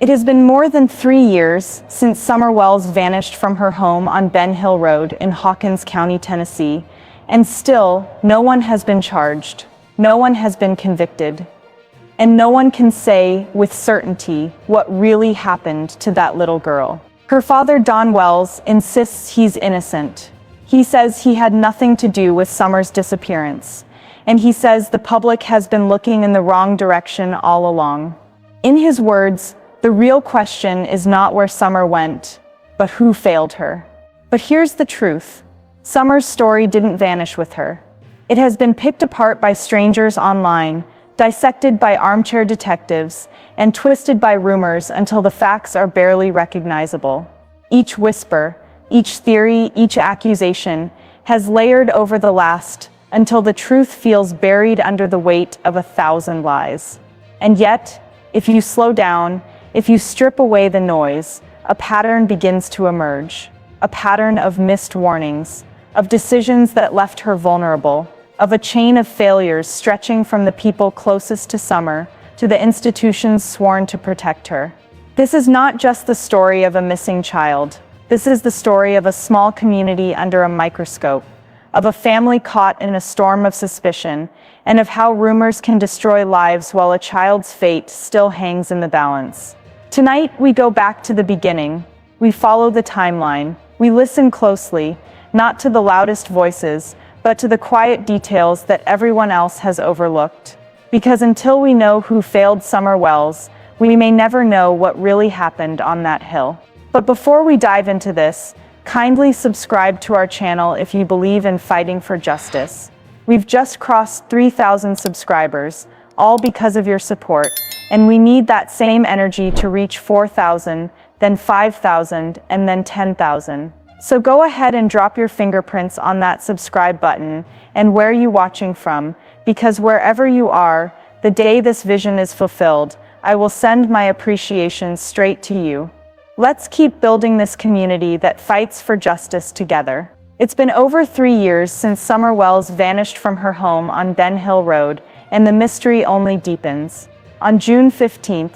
It has been more than 3 years since Summer Wells vanished from her home on Ben Hill Road in Hawkins County, Tennessee, and still, no one has been charged, no one has been convicted, and no one can say with certainty what really happened to that little girl. Her father, Don Wells, insists he's innocent. He says he had nothing to do with Summer's disappearance, and he says the public has been looking in the wrong direction all along. In his words, the real question is not where Summer went, but who failed her. But here's the truth. Summer's story didn't vanish with her. It has been picked apart by strangers online, dissected by armchair detectives, and twisted by rumors until the facts are barely recognizable. Each whisper, each theory, each accusation has layered over the last until the truth feels buried under the weight of 1,000 lies. And yet, if you slow down, if you strip away the noise, a pattern begins to emerge. A pattern of missed warnings, of decisions that left her vulnerable, of a chain of failures stretching from the people closest to Summer to the institutions sworn to protect her. This is not just the story of a missing child. This is the story of a small community under a microscope, of a family caught in a storm of suspicion, and of how rumors can destroy lives while a child's fate still hangs in the balance. Tonight, we go back to the beginning. We follow the timeline. We listen closely, not to the loudest voices, but to the quiet details that everyone else has overlooked. Because until we know who failed Summer Wells, we may never know what really happened on that hill. But before we dive into this, kindly subscribe to our channel if you believe in fighting for justice. We've just crossed 3,000 subscribers, all because of your support, and we need that same energy to reach 4,000, then 5,000, and then 10,000. So go ahead and drop your fingerprints on that subscribe button and where you're watching from, because wherever you are, the day this vision is fulfilled, I will send my appreciation straight to you. Let's keep building this community that fights for justice together. It's been over 3 years since Summer Wells vanished from her home on Ben Hill Road, and the mystery only deepens. On June 15,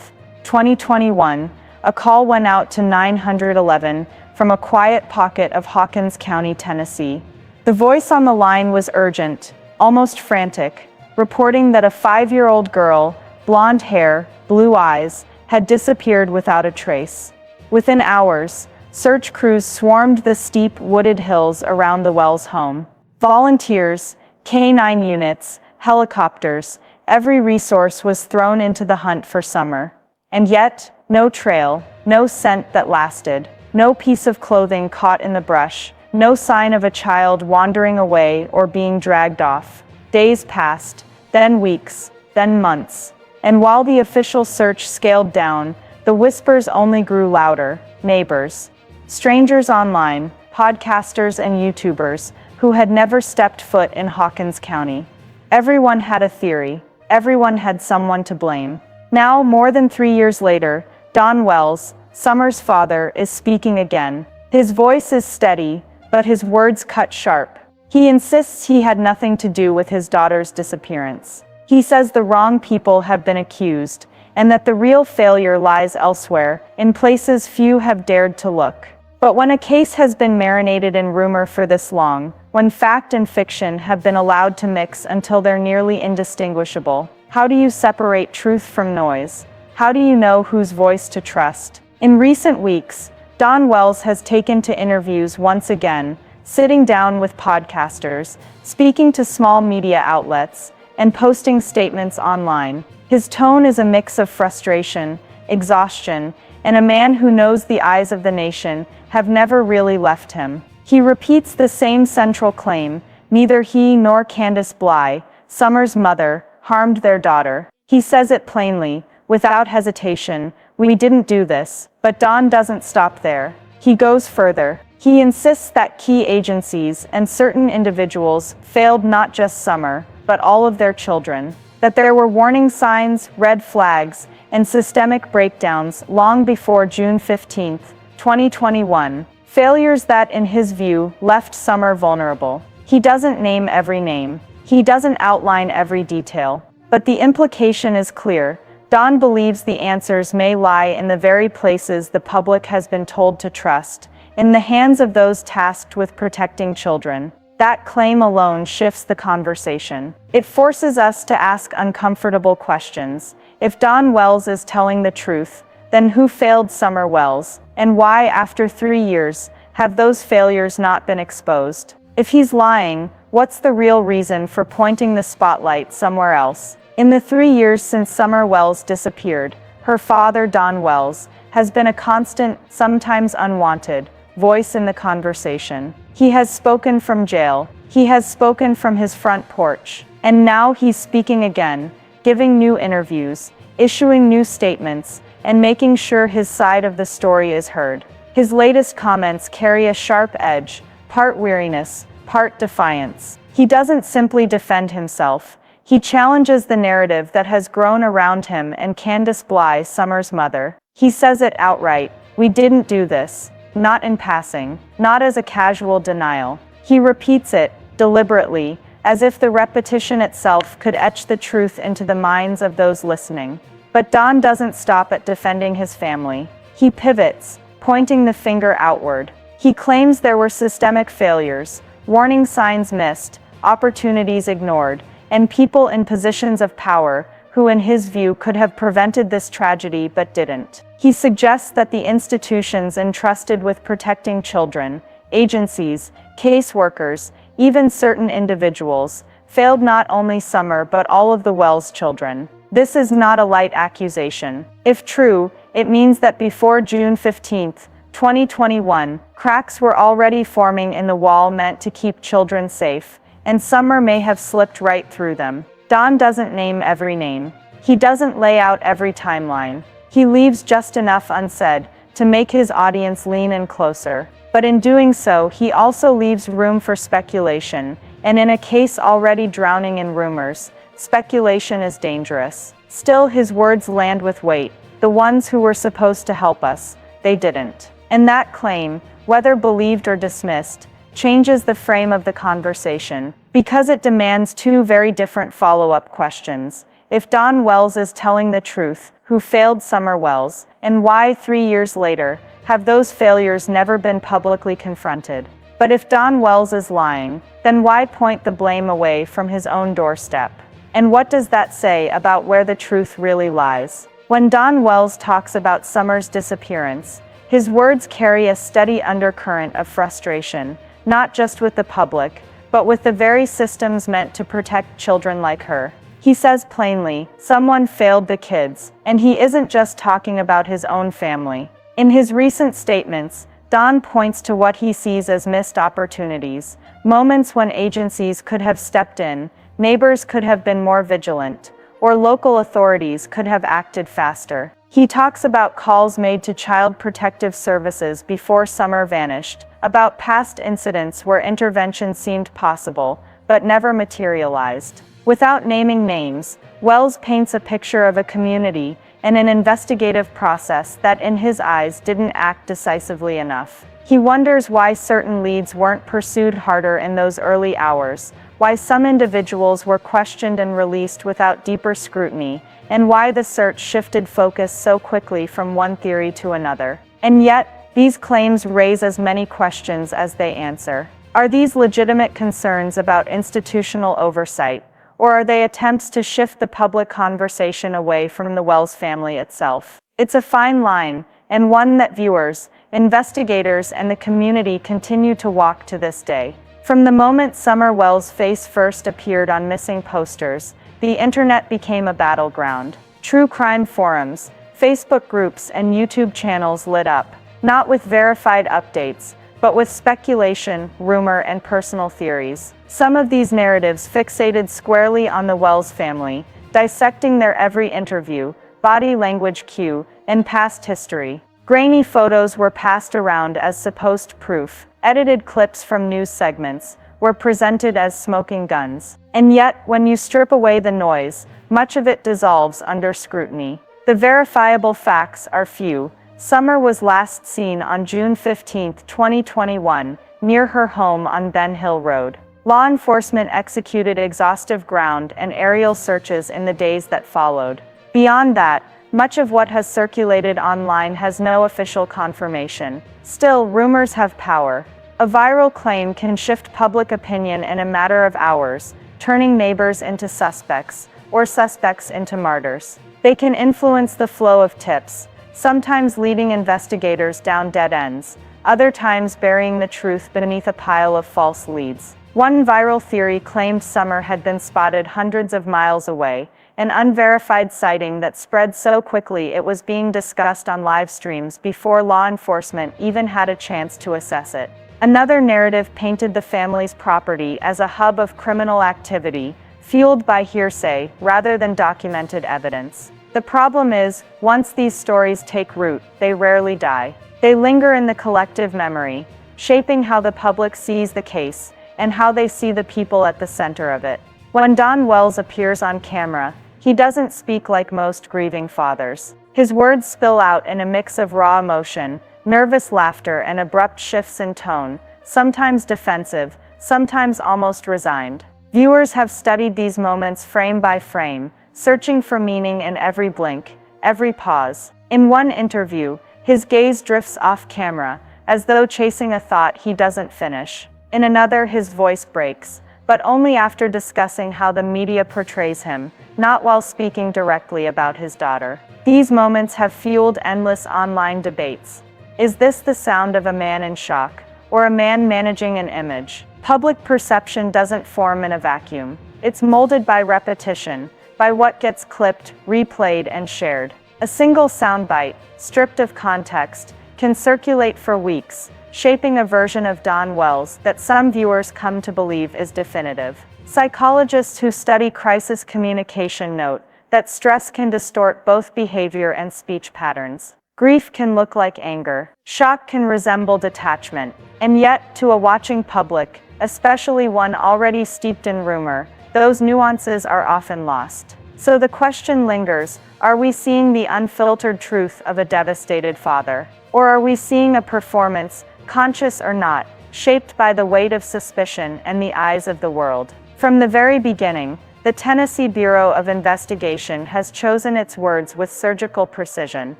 2021, a call went out to 911 from a quiet pocket of Hawkins County, Tennessee. The voice on the line was urgent, almost frantic, reporting that a 5-year-old girl, blonde hair, blue eyes, had disappeared without a trace. Within hours, search crews swarmed the steep, wooded hills around the Wells home. Volunteers, K-9 units, helicopters, every resource was thrown into the hunt for Summer. And yet, no trail, no scent that lasted, no piece of clothing caught in the brush, no sign of a child wandering away or being dragged off. Days passed, then weeks, then months. And while the official search scaled down, the whispers only grew louder. Neighbors, strangers online, podcasters and YouTubers who had never stepped foot in Hawkins County. Everyone had a theory. Everyone had someone to blame. Now, more than 3 years later, Don Wells, Summer's father, is speaking again. His voice is steady, but his words cut sharp. He insists he had nothing to do with his daughter's disappearance. He says the wrong people have been accused, and that the real failure lies elsewhere, in places few have dared to look. But when a case has been marinated in rumor for this long, when fact and fiction have been allowed to mix until they're nearly indistinguishable, how do you separate truth from noise? How do you know whose voice to trust? In recent weeks, Don Wells has taken to interviews once again, sitting down with podcasters, speaking to small media outlets, and posting statements online. His tone is a mix of frustration, exhaustion, and a man who knows the eyes of the nation have never really left him. He repeats the same central claim: neither he nor Candace Bly, Summer's mother, harmed their daughter. He says it plainly, without hesitation: we didn't do this. But Don doesn't stop there. He goes further. He insists that key agencies and certain individuals failed not just Summer, but all of their children. That there were warning signs, red flags, and systemic breakdowns long before June 15, 2021. Failures that, in his view, left Summer vulnerable. He doesn't name every name. He doesn't outline every detail. But the implication is clear. Dawn believes the answers may lie in the very places the public has been told to trust, in the hands of those tasked with protecting children. That claim alone shifts the conversation. It forces us to ask uncomfortable questions. If Dawn Wells is telling the truth, then who failed Summer Wells, and why, after 3 years, have those failures not been exposed? If he's lying, what's the real reason for pointing the spotlight somewhere else? In the 3 years since Summer Wells disappeared, her father, Don Wells, has been a constant, sometimes unwanted, voice in the conversation. He has spoken from jail, he has spoken from his front porch, and now he's speaking again, giving new interviews, issuing new statements, and making sure his side of the story is heard. His latest comments carry a sharp edge, part weariness, part defiance. He doesn't simply defend himself. He challenges the narrative that has grown around him and Candace Bly, Summer's mother. He says it outright: "We didn't do this," not in passing, not as a casual denial. He repeats it, deliberately, as if the repetition itself could etch the truth into the minds of those listening. But Don doesn't stop at defending his family. He pivots, pointing the finger outward. He claims there were systemic failures, warning signs missed, opportunities ignored, and people in positions of power who, in his view, could have prevented this tragedy but didn't. He suggests that the institutions entrusted with protecting children, agencies, caseworkers, even certain individuals, failed not only Summer but all of the Wells children. This is not a light accusation. If true, it means that before June 15, 2021, cracks were already forming in the wall meant to keep children safe, and Summer may have slipped right through them. Don doesn't name every name. He doesn't lay out every timeline. He leaves just enough unsaid to make his audience lean in closer. But in doing so, he also leaves room for speculation, and in a case already drowning in rumors, speculation is dangerous. Still, his words land with weight. The ones who were supposed to help us, they didn't. And that claim, whether believed or dismissed, changes the frame of the conversation, because it demands two very different follow-up questions. If Don Wells is telling the truth, who failed Summer Wells, and why 3 years later, have those failures never been publicly confronted? But if Don Wells is lying, then why point the blame away from his own doorstep? And what does that say about where the truth really lies? When Don Wells talks about Summer's disappearance, his words carry a steady undercurrent of frustration, not just with the public, but with the very systems meant to protect children like her. He says plainly, someone failed the kids, and he isn't just talking about his own family. In his recent statements, Don points to what he sees as missed opportunities, moments when agencies could have stepped in, neighbors could have been more vigilant, or local authorities could have acted faster. He talks about calls made to Child Protective Services before Summer vanished, about past incidents where intervention seemed possible, but never materialized. Without naming names, Wells paints a picture of a community and an investigative process that, in his eyes, didn't act decisively enough. He wonders why certain leads weren't pursued harder in those early hours, why some individuals were questioned and released without deeper scrutiny, and why the search shifted focus so quickly from one theory to another. And yet, these claims raise as many questions as they answer. Are these legitimate concerns about institutional oversight, or are they attempts to shift the public conversation away from the Wells family itself? It's a fine line, and one that viewers, investigators, and the community continue to walk to this day. From the moment Summer Wells' face first appeared on missing posters, the internet became a battleground. True crime forums, Facebook groups, and YouTube channels lit up, not with verified updates, but with speculation, rumor, and personal theories. Some of these narratives fixated squarely on the Wells family, dissecting their every interview, body language cue, and past history. Grainy photos were passed around as supposed proof. Edited clips from news segments were presented as smoking guns. And yet, when you strip away the noise, much of it dissolves under scrutiny. The verifiable facts are few. Summer was last seen on June 15, 2021, near her home on Ben Hill Road. Law enforcement executed exhaustive ground and aerial searches in the days that followed. Beyond that, much of what has circulated online has no official confirmation. Still, rumors have power. A viral claim can shift public opinion in a matter of hours, turning neighbors into suspects, or suspects into martyrs. They can influence the flow of tips, sometimes leading investigators down dead ends, other times burying the truth beneath a pile of false leads. One viral theory claimed Summer had been spotted hundreds of miles away, an unverified sighting that spread so quickly it was being discussed on live streams before law enforcement even had a chance to assess it. Another narrative painted the family's property as a hub of criminal activity, fueled by hearsay rather than documented evidence. The problem is, once these stories take root, they rarely die. They linger in the collective memory, shaping how the public sees the case and how they see the people at the center of it. When Don Wells appears on camera, he doesn't speak like most grieving fathers. His words spill out in a mix of raw emotion, nervous laughter, and abrupt shifts in tone, sometimes defensive, sometimes almost resigned. Viewers have studied these moments frame by frame, searching for meaning in every blink, every pause. In one interview, his gaze drifts off camera, as though chasing a thought he doesn't finish. In another, his voice breaks, but only after discussing how the media portrays him, not while speaking directly about his daughter. These moments have fueled endless online debates. Is this the sound of a man in shock, or a man managing an image? Public perception doesn't form in a vacuum. It's molded by repetition, by what gets clipped, replayed, and shared. A single soundbite, stripped of context, can circulate for weeks, shaping a version of Don Wells that some viewers come to believe is definitive. Psychologists who study crisis communication note that stress can distort both behavior and speech patterns. Grief can look like anger. Shock can resemble detachment. And yet, to a watching public, especially one already steeped in rumor, those nuances are often lost. So the question lingers, are we seeing the unfiltered truth of a devastated father? Or are we seeing a performance, conscious or not, shaped by the weight of suspicion and the eyes of the world? From the very beginning, the Tennessee Bureau of Investigation has chosen its words with surgical precision.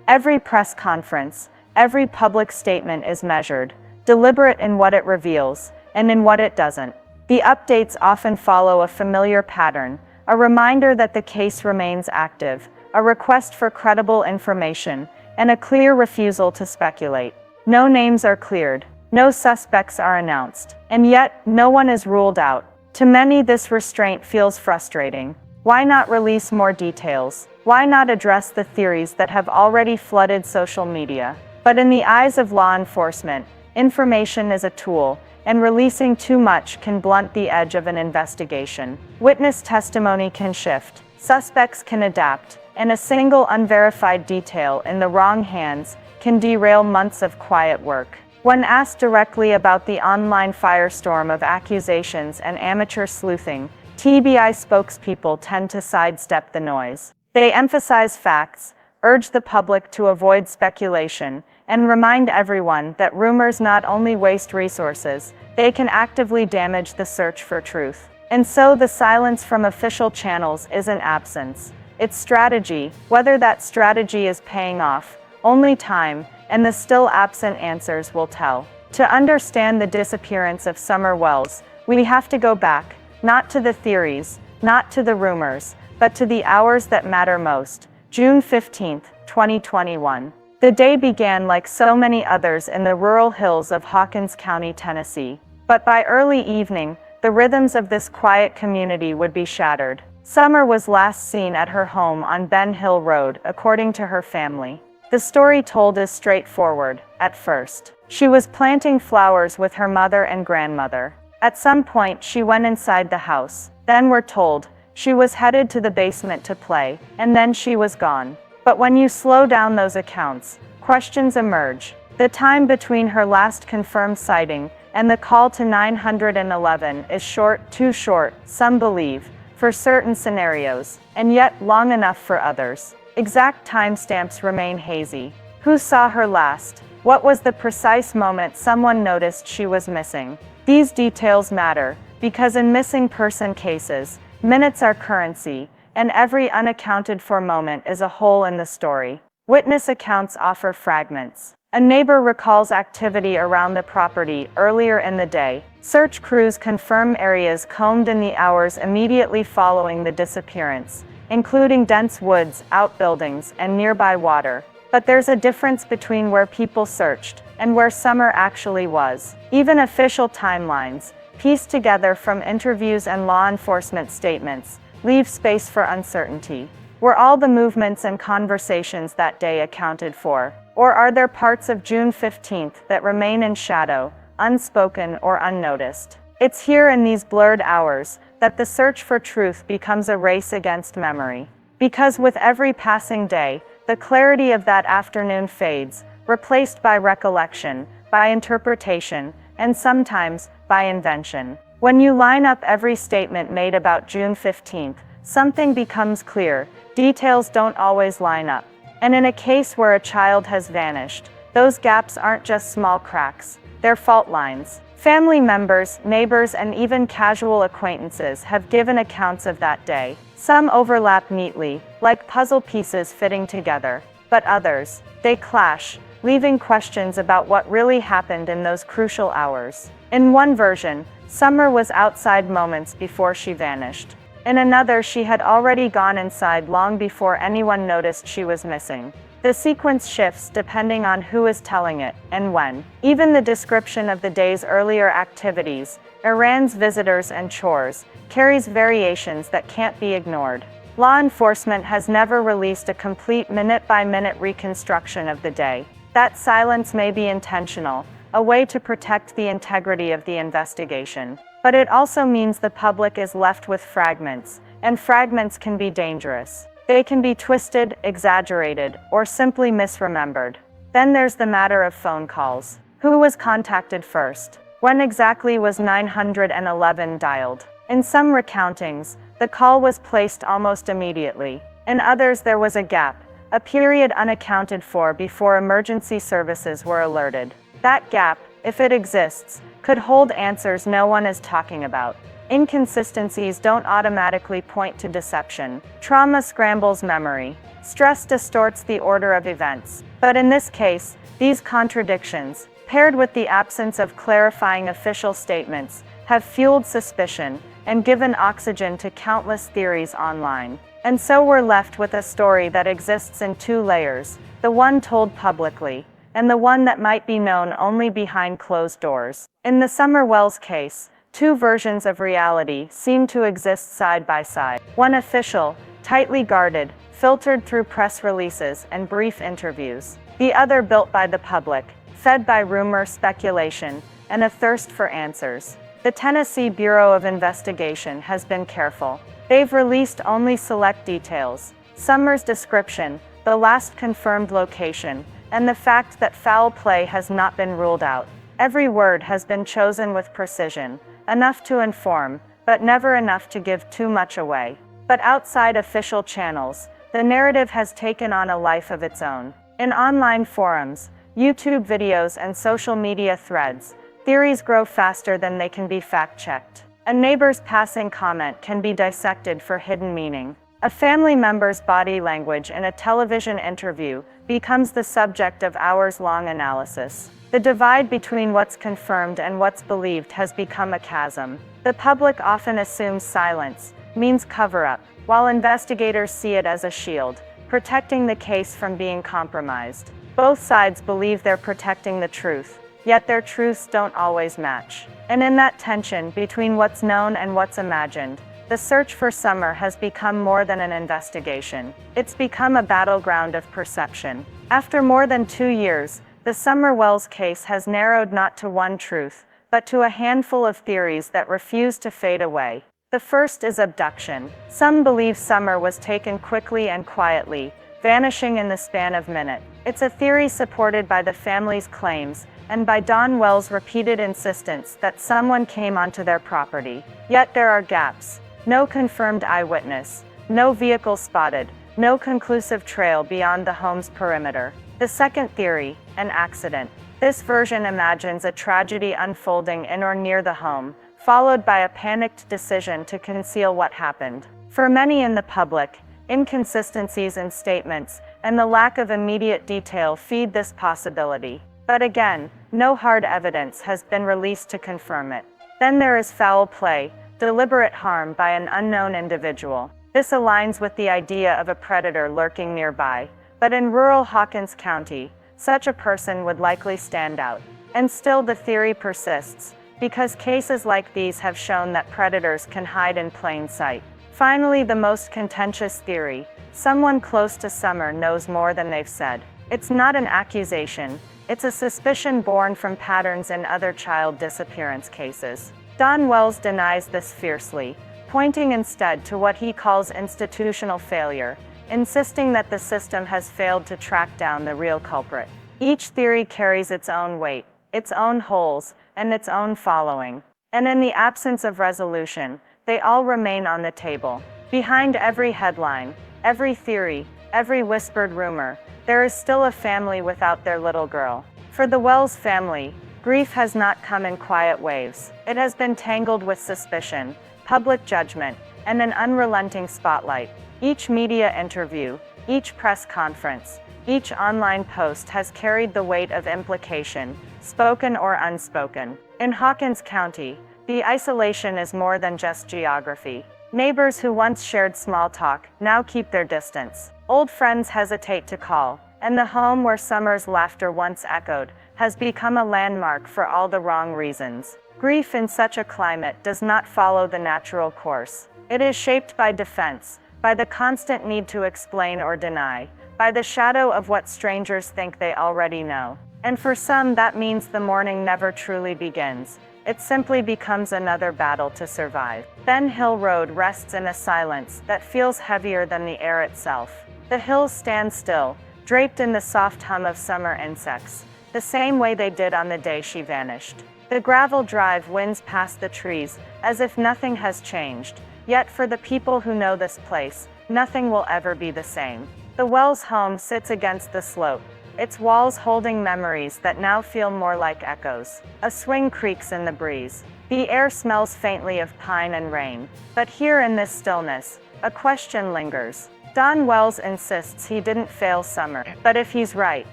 Every press conference, every public statement is measured, deliberate in what it reveals, and in what it doesn't. The updates often follow a familiar pattern, a reminder that the case remains active, a request for credible information, and a clear refusal to speculate. No names are cleared, no suspects are announced, and yet no one is ruled out. To many, this restraint feels frustrating. Why not release more details? Why not address the theories that have already flooded social media? But in the eyes of law enforcement, information is a tool, and releasing too much can blunt the edge of an investigation. Witness testimony can shift, suspects can adapt, and a single unverified detail in the wrong hands can derail months of quiet work. When asked directly about the online firestorm of accusations and amateur sleuthing, TBI spokespeople tend to sidestep the noise. They emphasize facts, urge the public to avoid speculation, and remind everyone that rumors not only waste resources, they can actively damage the search for truth. And so the silence from official channels isn't absence. It's strategy. Whether that strategy is paying off, only time and the still absent answers will tell. To understand the disappearance of Summer Wells, we have to go back, not to the theories, not to the rumors, but to the hours that matter most. June 15, 2021. The day began like so many others in the rural hills of Hawkins County, Tennessee. But by early evening, the rhythms of this quiet community would be shattered. Summer was last seen at her home on Ben Hill Road, according to her family. The story told is straightforward, at first. She was planting flowers with her mother and grandmother. At some point, she went inside the house. Then we're told, she was headed to the basement to play, and then she was gone. But when you slow down those accounts, questions emerge. The time between her last confirmed sighting and the call to 911 is short, too short, some believe, for certain scenarios, and yet long enough for others. Exact timestamps remain hazy. Who saw her last? What was the precise moment someone noticed she was missing? These details matter, because in missing person cases, minutes are currency, and every unaccounted for moment is a hole in the story. Witness accounts offer fragments. A neighbor recalls activity around the property earlier in the day. Search crews confirm areas combed in the hours immediately following the disappearance, including dense woods, outbuildings, and nearby water. But there's a difference between where people searched and where Summer actually was. Even official timelines, pieced together from interviews and law enforcement statements, leave space for uncertainty. Were all the movements and conversations that day accounted for? Or are there parts of June 15th that remain in shadow, unspoken or unnoticed? It's here in these blurred hours that the search for truth becomes a race against memory. Because with every passing day, the clarity of that afternoon fades, replaced by recollection, by interpretation, and sometimes by invention. When you line up every statement made about June 15th, something becomes clear. Details don't always line up. And in a case where a child has vanished, those gaps aren't just small cracks, they're fault lines. Family members, neighbors, and even casual acquaintances have given accounts of that day. Some overlap neatly, like puzzle pieces fitting together, but others, they clash, leaving questions about what really happened in those crucial hours. In one version, Summer was outside moments before she vanished. In another, she had already gone inside long before anyone noticed she was missing. The sequence shifts depending on who is telling it, and when. Even the description of the day's earlier activities, errands, visitors, and chores, carries variations that can't be ignored. Law enforcement has never released a complete minute-by-minute reconstruction of the day. That silence may be intentional, a way to protect the integrity of the investigation. But it also means the public is left with fragments, and fragments can be dangerous. They can be twisted, exaggerated, or simply misremembered. Then there's the matter of phone calls. Who was contacted first? When exactly was 911 dialed? In some recountings, the call was placed almost immediately. In others, there was a gap, a period unaccounted for before emergency services were alerted. That gap, if it exists, could hold answers no one is talking about. Inconsistencies don't automatically point to deception. Trauma scrambles memory. Stress distorts the order of events. But in this case, these contradictions, paired with the absence of clarifying official statements, have fueled suspicion and given oxygen to countless theories online. And so we're left with a story that exists in two layers, the one told publicly, and the one that might be known only behind closed doors. In the Summer Wells case, two versions of reality seem to exist side by side. One official, tightly guarded, filtered through press releases and brief interviews. The other built by the public, fed by rumor, speculation, and a thirst for answers. The Tennessee Bureau of Investigation has been careful. They've released only select details: Summer's description, the last confirmed location, and the fact that foul play has not been ruled out. Every word has been chosen with precision, enough to inform, but never enough to give too much away. But outside official channels, the narrative has taken on a life of its own. In online forums, YouTube videos, and social media threads, theories grow faster than they can be fact-checked. A neighbor's passing comment can be dissected for hidden meaning. A family member's body language in a television interview becomes the subject of hours-long analysis. The divide between what's confirmed and what's believed has become a chasm. The public often assumes silence means cover-up, while investigators see it as a shield, protecting the case from being compromised. Both sides believe they're protecting the truth, yet their truths don't always match. And in that tension between what's known and what's imagined, the search for Summer has become more than an investigation. It's become a battleground of perception. After more than 2 years, the Summer Wells case has narrowed not to one truth, but to a handful of theories that refuse to fade away. The first is abduction. Some believe Summer was taken quickly and quietly, vanishing in the span of minutes. It's a theory supported by the family's claims and by Don Wells' repeated insistence that someone came onto their property. Yet there are gaps. No confirmed eyewitness, no vehicle spotted, no conclusive trail beyond the home's perimeter. The second theory, an accident. This version imagines a tragedy unfolding in or near the home, followed by a panicked decision to conceal what happened. For many in the public, inconsistencies in statements and the lack of immediate detail feed this possibility. But again, no hard evidence has been released to confirm it. Then there is foul play, deliberate harm by an unknown individual. This aligns with the idea of a predator lurking nearby, but in rural Hawkins County, such a person would likely stand out. And still the theory persists, because cases like these have shown that predators can hide in plain sight. Finally, the most contentious theory: someone close to Summer knows more than they've said. It's not an accusation, it's a suspicion born from patterns in other child disappearance cases. Don Wells denies this fiercely, pointing instead to what he calls institutional failure, insisting that the system has failed to track down the real culprit. Each theory carries its own weight, its own holes, and its own following. And in the absence of resolution, they all remain on the table. Behind every headline, every theory, every whispered rumor, there is still a family without their little girl. For the Wells family, grief has not come in quiet waves. It has been tangled with suspicion, public judgment, and an unrelenting spotlight. Each media interview, each press conference, each online post has carried the weight of implication, spoken or unspoken. In Hawkins County, the isolation is more than just geography. Neighbors who once shared small talk now keep their distance. Old friends hesitate to call, and the home where Summer's laughter once echoed has become a landmark for all the wrong reasons. Grief in such a climate does not follow the natural course. It is shaped by defense, by the constant need to explain or deny, by the shadow of what strangers think they already know. And for some, that means the mourning never truly begins. It simply becomes another battle to survive. Ben Hill Road rests in a silence that feels heavier than the air itself. The hills stand still, draped in the soft hum of summer insects, the same way they did on the day she vanished. The gravel drive winds past the trees, as if nothing has changed. Yet for the people who know this place, nothing will ever be the same. The Wells home sits against the slope, its walls holding memories that now feel more like echoes. A swing creaks in the breeze. The air smells faintly of pine and rain. But here in this stillness, a question lingers. Don Wells insists he didn't fail Summer. But if he's right,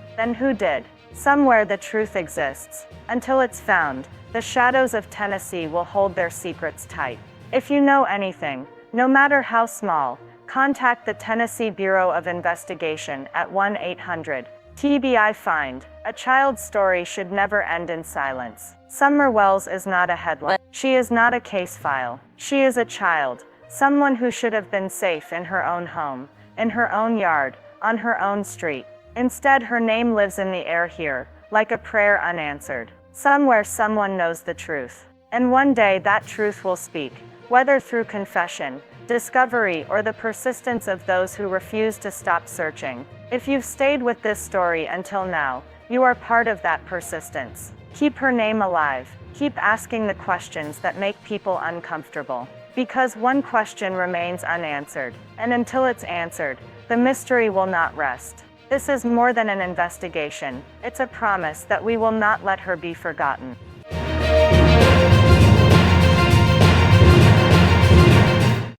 then who did? Somewhere the truth exists. Until it's found, the shadows of Tennessee will hold their secrets tight. If you know anything, no matter how small, contact the Tennessee Bureau of Investigation at 1-800-TBI Find. A child's story should never end in silence. Summer Wells is not a headline. She is not a case file. She is a child, someone who should have been safe in her own home, in her own yard, on her own street. Instead, her name lives in the air here, like a prayer unanswered. Somewhere someone knows the truth. And one day that truth will speak, whether through confession, discovery, or the persistence of those who refuse to stop searching. If you've stayed with this story until now, you are part of that persistence. Keep her name alive. Keep asking the questions that make people uncomfortable. Because one question remains unanswered, and until it's answered, the mystery will not rest. This is more than an investigation. It's a promise that we will not let her be forgotten.